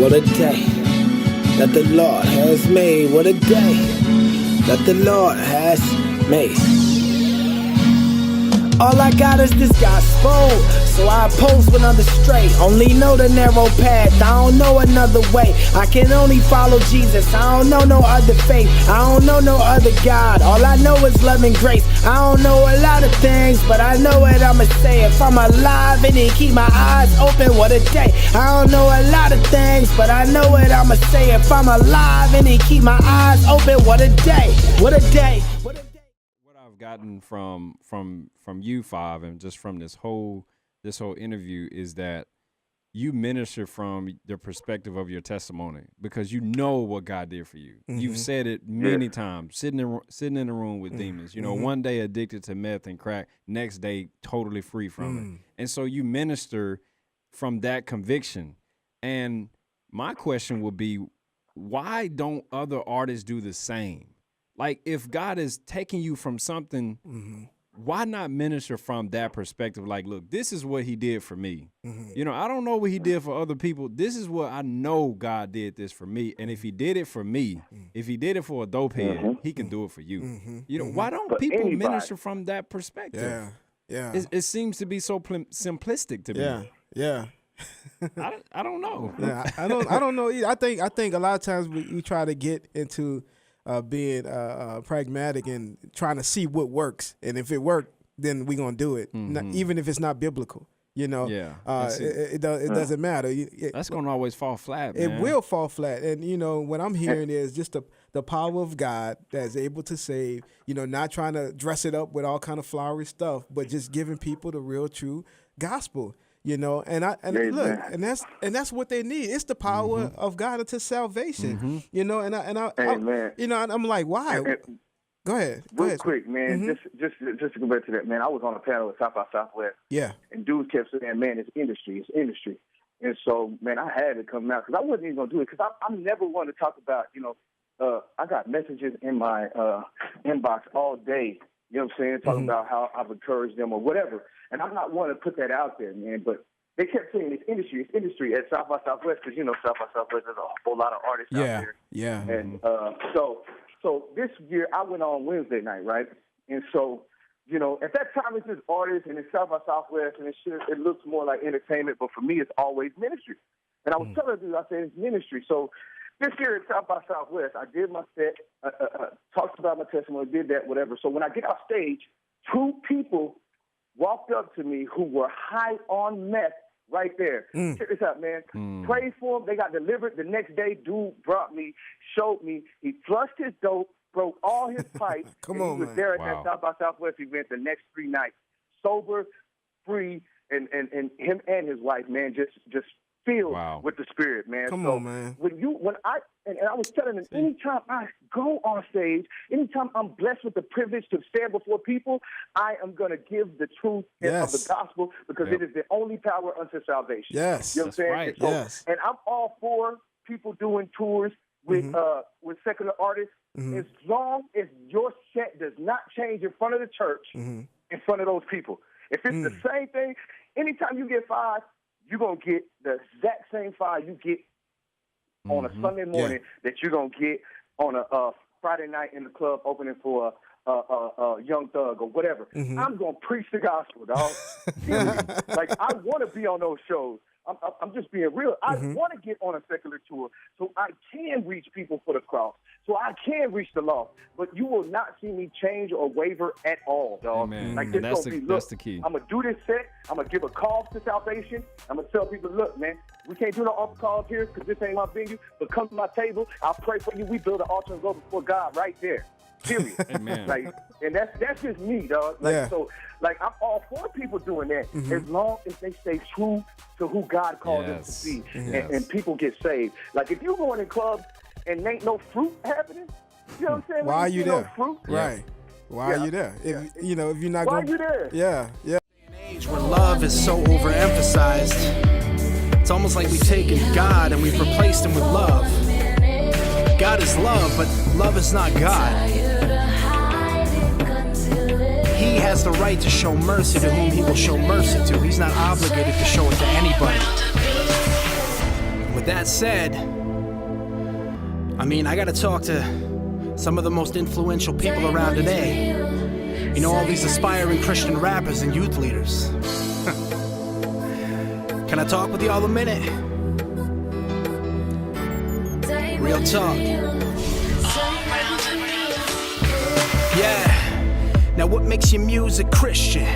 What a day that the Lord has made. What a day that the Lord has made. All I got is this gospel, so I oppose when I'm straight. Only know the narrow path, I don't know another way. I can only follow Jesus, I don't know no other faith. I don't know no other God, all I know is love and grace. I don't know a lot of things, but I know what I'ma say. If I'm alive and he keep my eyes open, what a day. I don't know a lot of things, but I know what I'ma say. If I'm alive and he keep my eyes open, what a day, what a day. Gotten from you, Five, and just from this whole interview is that you minister from the perspective of your testimony, because you know what God did for you. Mm-hmm. You've said it many times, sitting in a room with demons. You know, one day addicted to meth and crack, next day totally free from it. And so you minister from that conviction. And my question would be, why don't other artists do the same? Like, if God is taking you from something, why not minister from that perspective? Like, look, this is what he did for me. You know, I don't know what he did for other people. This is what I know God did this for me. And if he did it for me, if he did it for a dope head, he can do it for you. You know, why don't people minister from that perspective? Yeah. It seems to be so simplistic to me. Yeah. I don't know. Yeah, I don't know either. I think a lot of times we try to get into being pragmatic and trying to see what works, and if it worked, then we're gonna do it, even if it's not biblical. You know, it doesn't matter. That's gonna always fall flat, man. It will fall flat, and you know what I'm hearing is just the power of God that's able to save. You know, not trying to dress it up with all kind of flowery stuff, but just giving people the real, true gospel. You know, and look, and that's what they need. It's the power of God unto salvation. You know, and I you know, I'm like, why? Go ahead. Quick, man. Just to go back to that, man. I was on a panel with South by Southwest. Yeah. And dudes kept saying, "Man, it's industry. And so, man, I had to come out because I wasn't even gonna do it because I'm never one to talk about. You know, I got messages in my inbox all day. You know what I'm saying? Talking about how I've encouraged them or whatever. And I'm not one to put that out there, man. But they kept saying it's industry at South by Southwest because, you know, South by Southwest, there's a whole lot of artists out there. Yeah. And so this year I went on Wednesday night, right? And so, you know, at that time it's just artists and it's South by Southwest and it looks more like entertainment. But for me, it's always ministry. And I was telling you, I said it's ministry. So this year at South by Southwest, I did my set, talked about my testimony, did that, whatever. So when I get off stage, 2 people walked up to me who were high on meth right there. Check this out, man. Prayed for them. They got delivered the next day. Dude brought me, showed me. He flushed his dope, broke all his pipes. He was there at that South by Southwest event the next 3 nights. Sober, free, and him and his wife, man, just filled with the Spirit, man. Come on, man. When I was telling them, anytime I go on stage, anytime I'm blessed with the privilege to stand before people, I am going to give the truth of the gospel because it is the only power unto salvation. Yes, you know what I'm saying? Right. So, and I'm all for people doing tours with secular artists as long as your set does not change in front of the church, in front of those people. If it's the same thing, anytime you get 5, you're going to get the exact same 5 you get on a Sunday morning that you're going to get on a Friday night in the club opening for a Young Thug or whatever. I'm going to preach the gospel, dog. Like, I want to be on those shows. I'm just being real. I want to get on a secular tour so I can reach people for the cross, so I can reach the lost. But you will not see me change or waver at all, dog. Amen. Like, that's the key. I'm going to do this set. I'm going to give a call to salvation. I'm going to tell people, look, man, we can't do no altar calls here because this ain't my venue, but come to my table. I'll pray for you. We build an altar and go before God right there. Period. Amen. Like, and that's just me, dog. Like, so, like, I'm all for people doing that as long as they stay true to who God called them to be, and people get saved. Like, if you going in clubs and ain't no fruit happening, you know what I'm saying? Why are you there? No fruit, right? Why are you there? If you know, if you're not why going, are you there? Yeah. Age where love is so overemphasized, it's almost like we've taken God and we've replaced him with love. God is love, but love is not God. He has the right to show mercy to whom he will show mercy to. He's not obligated to show it to anybody. With that said, I mean, I gotta talk to some of the most influential people around today. You know, all these aspiring Christian rappers and youth leaders. Can I talk with y'all a minute? Real talk. Yeah. Now what makes your music Christian?